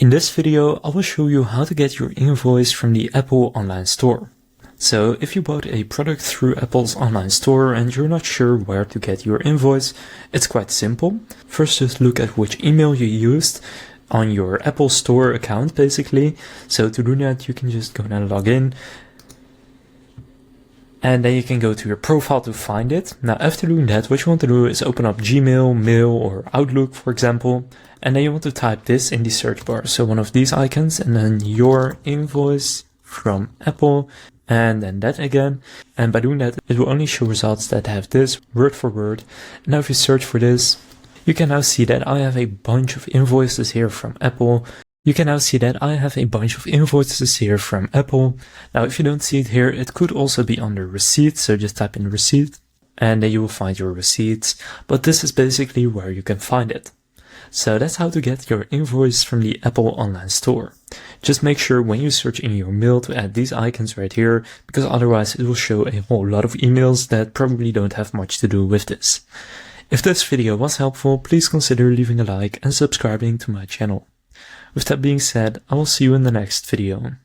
In this video, I will show you how to get your invoice from the Apple online store. So if you bought a product through Apple's online store and you're not sure where to get your invoice, it's quite simple. First, just look at which email you used on your Apple Store account, basically. So to do that, you can just go and log in. And then you can go to your profile to find it. Now, after doing that, what you want to do is open up Gmail, Mail, or Outlook, for example. And then you want to type this in the search bar. So one of these icons, and then your invoice from Apple, and then that again. And by doing that, it will only show results that have this word for word. Now, if you search for this, you can now see that I have a bunch of invoices here from Apple. Now, if you don't see it here, it could also be under receipts. So just type in receipt and then you will find your receipts. But this is basically where you can find it. So that's how to get your invoice from the Apple online store. Just make sure when you search in your mail to add these icons right here, because otherwise it will show a whole lot of emails that probably don't have much to do with this. If this video was helpful, please consider leaving a like and subscribing to my channel. With that being said, I will see you in the next video.